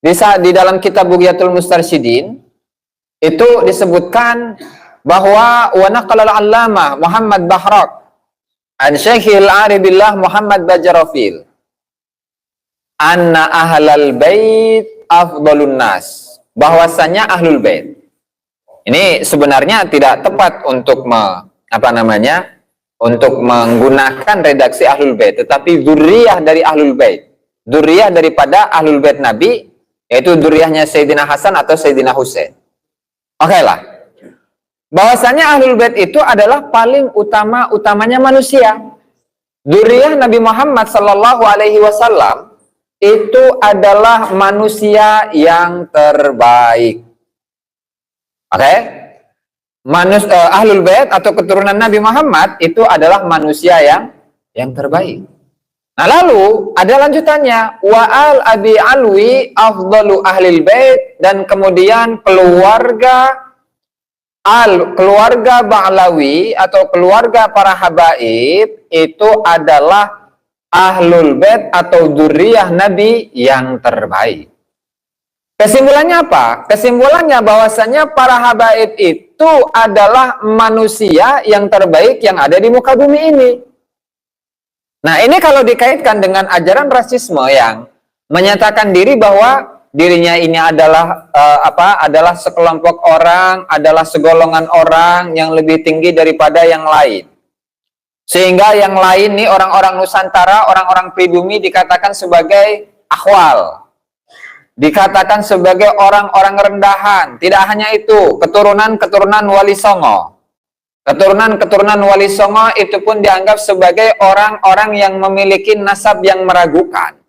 di dalam kitab Bughyatul Mustarsyidin itu disebutkan bahwa wa naqala al-allamah Muhammad Bahrak an Syekhil Aribillah Muhammad Bajarofil anna ahlal bait afdalun nas, bahwasanya ahlul bait ini sebenarnya tidak tepat untuk untuk menggunakan redaksi ahlul bait, tetapi dzurriyyah dari ahlul bait, dzurriyyah daripada ahlul bait Nabi, yaitu dzurriyyahnya Sayyidina Hasan atau Sayyidina Husain. Oke lah, bahwasanya ahlul bait itu adalah paling utamanya manusia. Dzurriyyah Nabi Muhammad sallallahu alaihi wasallam itu adalah manusia yang terbaik. Oke? Ahlul bait atau keturunan Nabi Muhammad itu adalah manusia yang terbaik. Nah, lalu ada lanjutannya, wa al abi alwi afdalu ahlil bait, dan kemudian keluarga Ba'lawi atau keluarga para habaib itu adalah ahlul bait atau dzurriyyah Nabi yang terbaik. Kesimpulannya apa? Kesimpulannya bahwasanya para habaib itu adalah manusia yang terbaik yang ada di muka bumi ini. Nah, ini kalau dikaitkan dengan ajaran rasisme yang menyatakan diri bahwa dirinya ini adalah adalah sekelompok orang, adalah segolongan orang yang lebih tinggi daripada yang lain. Sehingga yang lain nih, orang-orang Nusantara, orang-orang pribumi dikatakan sebagai akhwal. Dikatakan sebagai orang-orang rendahan. Tidak hanya itu, keturunan Wali Songo. Keturunan Wali Songo itu pun dianggap sebagai orang-orang yang memiliki nasab yang meragukan.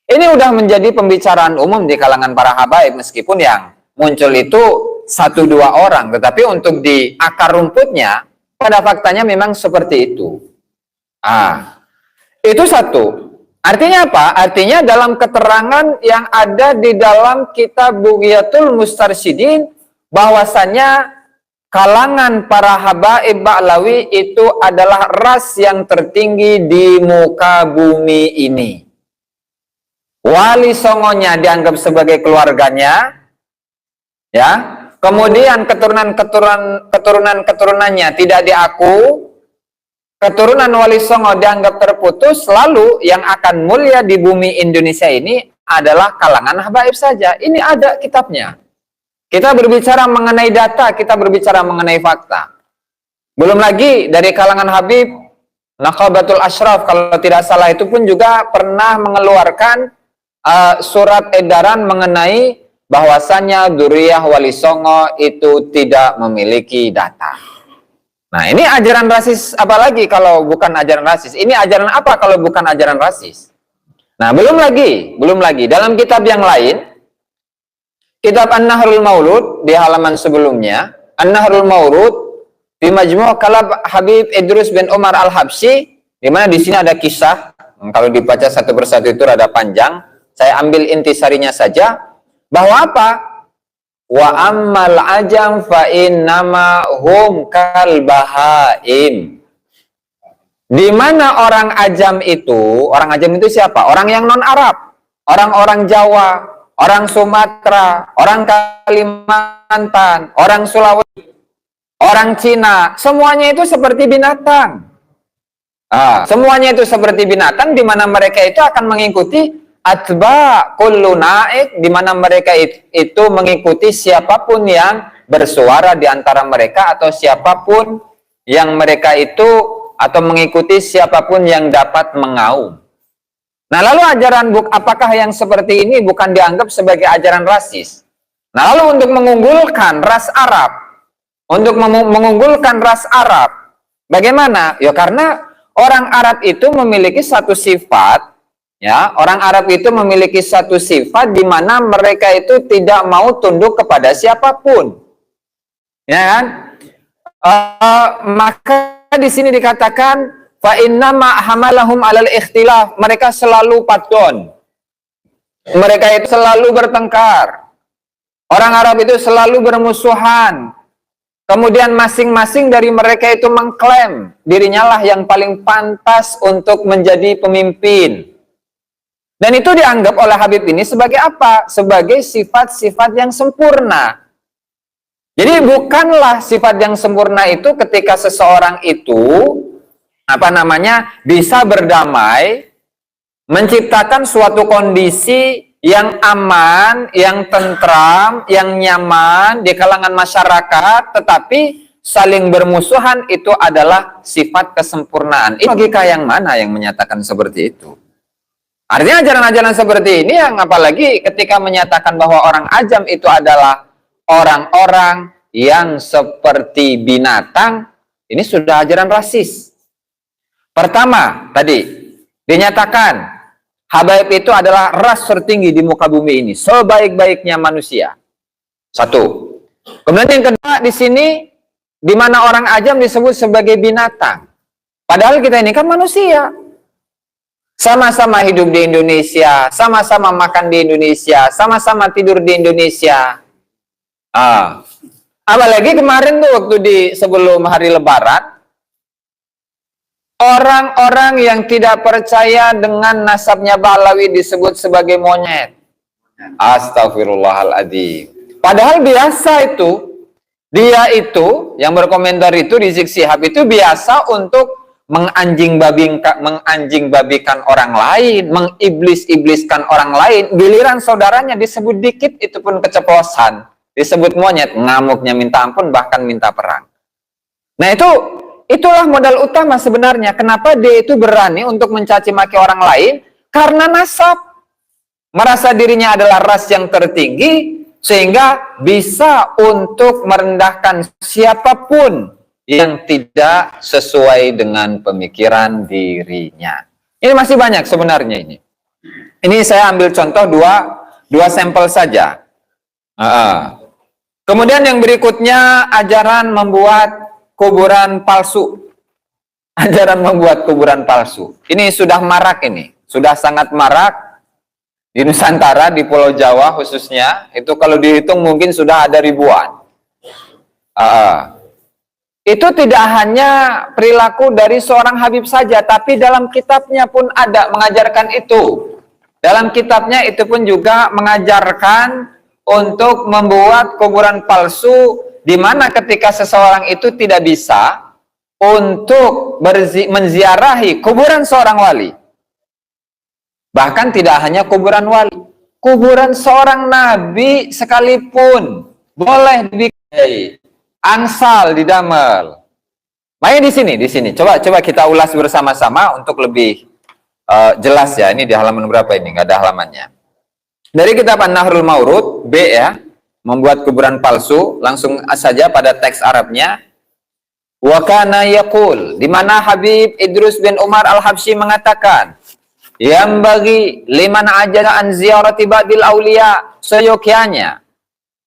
Ini udah menjadi pembicaraan umum di kalangan para habaib, meskipun yang muncul itu 1-2 orang. Tetapi untuk di akar rumputnya, pada faktanya memang seperti itu. Itu satu. Artinya apa? Artinya dalam keterangan yang ada di dalam kitab Bughyatul Mustarsyidin, bahwasannya kalangan para habaib Ba'lawi itu adalah ras yang tertinggi di muka bumi ini. Wali Songonya dianggap sebagai keluarganya, ya. Kemudian keturunannya tidak diaku. Keturunan Wali Songo dianggap terputus, lalu yang akan mulia di bumi Indonesia ini adalah kalangan habaib saja. Ini ada kitabnya. Kita berbicara mengenai data, kita berbicara mengenai fakta. Belum lagi dari kalangan Habib, Naqabatul Ashraf, kalau tidak salah itu pun juga pernah mengeluarkan surat edaran mengenai bahwasannya dzurriyyah Wali Songo itu tidak memiliki data. Nah, ini ajaran rasis apalagi kalau bukan ajaran rasis? Ini ajaran apa kalau bukan ajaran rasis? Nah, belum lagi. Dalam kitab yang lain, kitab An-Nahrul Maulud di halaman sebelumnya, An-Nahrul Maulud di Majmu' Kalam Habib Idrus bin Umar Al-Habsyi, di mana di sini ada kisah. Kalau dibaca satu persatu itu rada panjang. Saya ambil intisarinya saja, bahwa apa? Wa ammal ajam fa innama hum kal bahaim. Di mana orang ajam itu siapa? Orang yang non Arab, orang-orang Jawa, orang Sumatera, orang Kalimantan, orang Sulawesi, orang Cina, semuanya itu seperti binatang. Semuanya itu seperti binatang, di mana mereka itu akan mengikuti atba kullu naik, di mana mereka itu mengikuti siapapun yang bersuara di antara mereka, atau siapapun yang mereka itu, atau mengikuti siapapun yang dapat mengaum. Nah, lalu ajaran apakah yang seperti ini bukan dianggap sebagai ajaran rasis? Nah, lalu untuk mengunggulkan ras Arab, bagaimana? Ya, karena orang Arab itu memiliki satu sifat. Ya, orang Arab itu memiliki satu sifat di mana mereka itu tidak mau tunduk kepada siapapun. Ya kan? Maka di sini dikatakan fa inna ma hamalahum alal ikhtilaf, mereka selalu patgon. Mereka itu selalu bertengkar. Orang Arab itu selalu bermusuhan. Kemudian masing-masing dari mereka itu mengklaim dirinya lah yang paling pantas untuk menjadi pemimpin. Dan itu dianggap oleh Habib ini sebagai apa? Sebagai sifat-sifat yang sempurna. Jadi bukanlah sifat yang sempurna itu ketika seseorang itu bisa berdamai, menciptakan suatu kondisi yang aman, yang tentram, yang nyaman di kalangan masyarakat, tetapi saling bermusuhan itu adalah sifat kesempurnaan. Ini logika yang mana yang menyatakan seperti itu? Artinya ajaran-ajaran seperti ini yang apalagi ketika menyatakan bahwa orang ajam itu adalah orang-orang yang seperti binatang, ini sudah ajaran rasis. Pertama, tadi dinyatakan habaib itu adalah ras tertinggi di muka bumi ini, sebaik-baiknya manusia. Satu. Kemudian yang kedua di sini, di mana orang ajam disebut sebagai binatang. Padahal kita ini kan manusia. Sama-sama hidup di Indonesia, sama-sama makan di Indonesia, sama-sama tidur di Indonesia. Apalagi kemarin tuh waktu sebelum hari Lebaran, orang-orang yang tidak percaya dengan nasabnya Balawi disebut sebagai monyet. Astagfirullahaladzim. Padahal biasa itu, dia itu yang berkomentar itu Rizik Syihab itu biasa untuk menganjing-babikan orang lain, mengiblis-ibliskan orang lain. Giliran saudaranya disebut dikit itu pun keceplosan, disebut monyet, ngamuknya minta ampun, bahkan minta perang. Nah itulah modal utama sebenarnya. Kenapa dia itu berani untuk mencaci maki orang lain? Karena nasab. Merasa dirinya adalah ras yang tertinggi, sehingga bisa untuk merendahkan siapapun yang tidak sesuai dengan pemikiran dirinya. Ini masih banyak sebenarnya ini. Ini saya ambil contoh dua sampel saja. Kemudian yang berikutnya ajaran membuat kuburan palsu. Ajaran membuat kuburan palsu. Ini sudah marak ini. Sudah sangat marak di Nusantara, di Pulau Jawa khususnya. Itu kalau dihitung mungkin sudah ada ribuan. Itu tidak hanya perilaku dari seorang Habib saja, tapi dalam kitabnya pun ada mengajarkan itu. Dalam kitabnya itu pun juga mengajarkan untuk membuat kuburan palsu, di mana ketika seseorang itu tidak bisa untuk menziarahi kuburan seorang wali. Bahkan tidak hanya kuburan wali, kuburan seorang nabi sekalipun boleh dibikin angsal didamel. Makanya di sini. Coba kita ulas bersama-sama untuk lebih jelas ya. Ini di halaman berapa ini? Nggak ada halamannya. Dari kitab An-Nahrul Maurud, B ya, membuat kuburan palsu. Langsung saja pada teks Arabnya. Wa kana yaqul, di mana Habib Idrus bin Umar Al-Habsyi mengatakan, yang bagi liman ajala an ziyarati ba'dil auliya, seyogyanya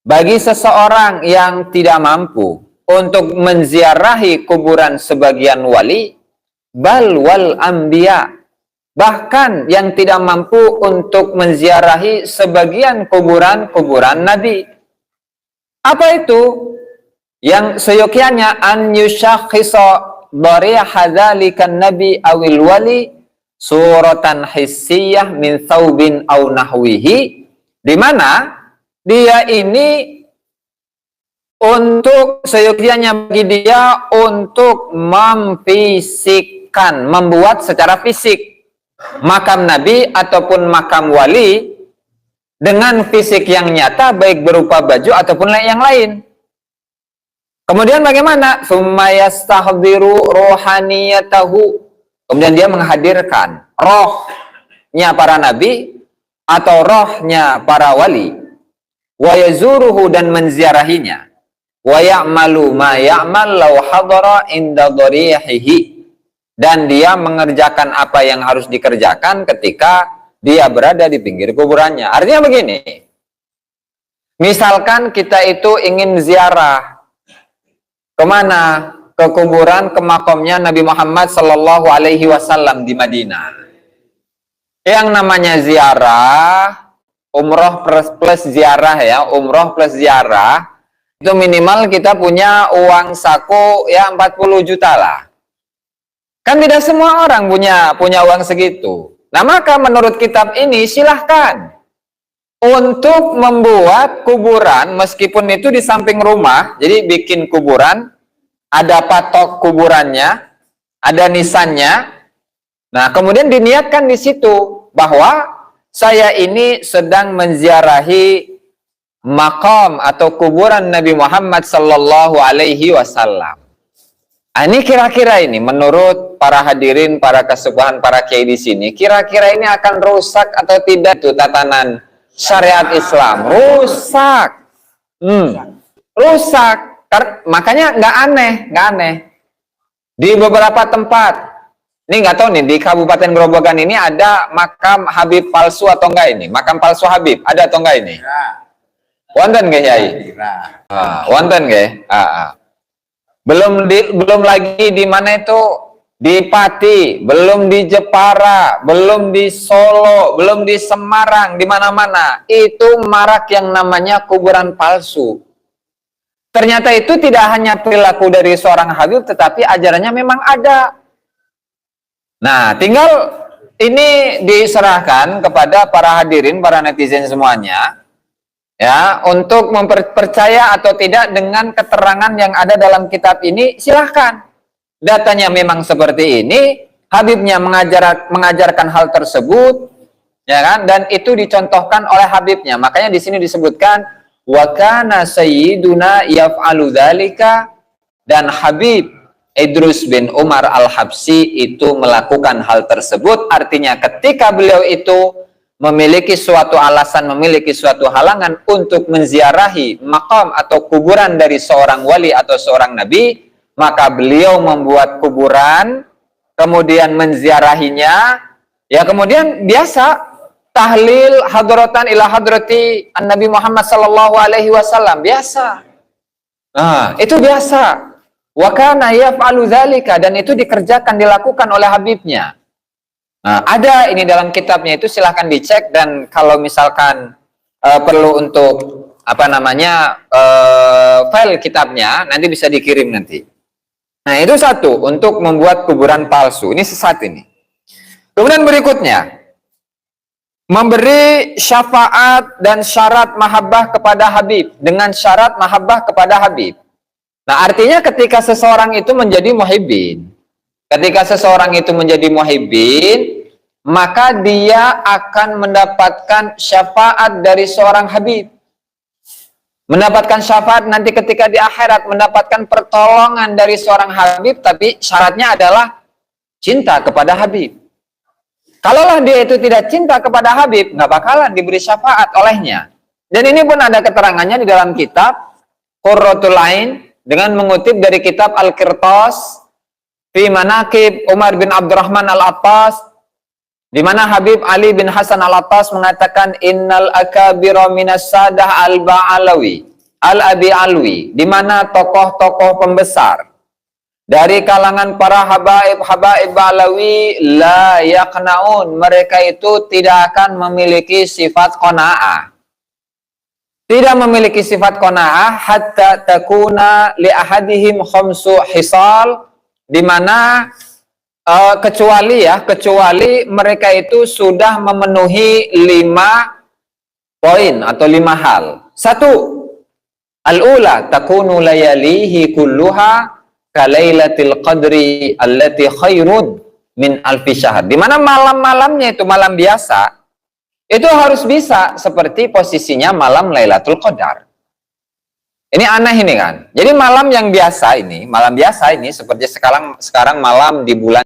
bagi seseorang yang tidak mampu untuk menziarahi kuburan sebagian wali, bal wal anbiya, bahkan yang tidak mampu untuk menziarahi sebagian kuburan nabi. Apa itu? Yang seyogyanya an yushakhisa dariha dzalikan nabi awil wali suratan hissiyah min thawbin aw nahwihi, di mana dia ini untuk seyogyanya bagi dia untuk memfisikkan, membuat secara fisik makam nabi ataupun makam wali dengan fisik yang nyata, baik berupa baju ataupun yang lain. Kemudian bagaimana? Summa yastahdiru rohaniyatahu, kemudian dia menghadirkan rohnya para nabi atau rohnya para wali, wa yazuruhu, dan menziarahinya, wa ya'malu ma ya'mal law hadara inda dharihihi, dan dia mengerjakan apa yang harus dikerjakan ketika dia berada di pinggir kuburannya. Artinya begini, misalkan kita itu ingin ziarah kemana? Ke kuburan, ke makamnya Nabi Muhammad Sallallahu Alaihi Wasallam di Madinah. Yang namanya ziarah, umroh plus ziarah ya, umroh plus ziarah, itu minimal kita punya uang saku ya 40 juta lah. Kan tidak semua orang punya uang segitu. Nah, maka menurut kitab ini silahkan untuk membuat kuburan, meskipun itu di samping rumah, jadi bikin kuburan, ada patok kuburannya, ada nisannya. Nah, kemudian diniatkan di situ bahwa saya ini sedang menziarahi makam atau kuburan Nabi Muhammad sallallahu alaihi wasallam. Ini kira-kira ini menurut para hadirin, para kesubuhan, para kiai di sini, kira-kira ini akan rusak atau tidak tuh tatanan syariat Islam? Rusak. Rusak. Makanya nggak aneh. Di beberapa tempat, ini nggak tahu nih, di Kabupaten Grobogan ini ada makam Habib palsu atau enggak ini? Makam palsu Habib, ada atau enggak ini? Wonten nggih Yai? Wonten nggih? Belum lagi di mana itu, di Pati, belum di Jepara, belum di Solo, belum di Semarang, di mana-mana itu marak yang namanya kuburan palsu. Ternyata itu tidak hanya perilaku dari seorang Habib, tetapi ajarannya memang ada. Nah, tinggal ini diserahkan kepada para hadirin, para netizen semuanya, ya, untuk mempercaya atau tidak dengan keterangan yang ada dalam kitab ini. Silahkan, datanya memang seperti ini, Habibnya mengajarkan hal tersebut, ya kan, dan itu dicontohkan oleh Habibnya. Makanya di sini disebutkan wa kana sayyiduna yaf'alu dzalika, dan Habib Idrus bin Umar Al-Habsyi itu melakukan hal tersebut. Artinya ketika beliau itu memiliki suatu alasan, memiliki suatu halangan untuk menziarahi makam atau kuburan dari seorang wali atau seorang nabi, maka beliau membuat kuburan, kemudian menziarahinya, ya, kemudian biasa tahlil hadratan ila hadrati Nabi Muhammad sallallahu alaihi wasallam, biasa. Nah, itu biasa. Wa kana yaf'alu dzalika, dan itu dikerjakan, dilakukan oleh Habibnya. Nah, ada ini dalam kitabnya, itu silahkan dicek, dan kalau misalkan perlu untuk apa namanya file kitabnya, nanti bisa dikirim nanti. Nah, itu satu, untuk membuat kuburan palsu. Ini sesat ini. Kemudian berikutnya, memberi syafaat dan syarat mahabbah kepada Habib, dengan syarat mahabbah kepada Habib. Nah, artinya ketika seseorang itu menjadi muhibbin, maka dia akan mendapatkan syafaat dari seorang Habib. Mendapatkan syafaat nanti ketika di akhirat, mendapatkan pertolongan dari seorang Habib, tapi syaratnya adalah cinta kepada Habib. Kalaulah dia itu tidak cinta kepada Habib, nggak bakalan diberi syafaat olehnya. Dan ini pun ada keterangannya di dalam kitab Qurratul Ain, dengan mengutip dari kitab Al-Qirtas fi Manaqib Umar bin Abdurrahman Al-Attas, di mana Habib Ali bin Hasan Al-Attas mengatakan innal akabira minas sadah al-ba'alawi al-abi alwi, di mana tokoh-tokoh pembesar dari kalangan para habaib ba'alawi la yaqnaun, mereka itu tidak akan memiliki sifat qanaah. Tidak memiliki sifat qanaah hatta takuna li ahadihim khamsu hisal, di mana kecuali mereka itu sudah memenuhi 5 poin atau 5 hal. 1, al-ula takunu layalihi kulluha kalailatil qadri allati khairun min alfi syahr, di mana malam-malamnya itu malam biasa, itu harus bisa seperti posisinya malam Lailatul Qadar. Ini aneh ini kan. Jadi malam yang biasa ini, malam biasa ini seperti sekarang malam di bulan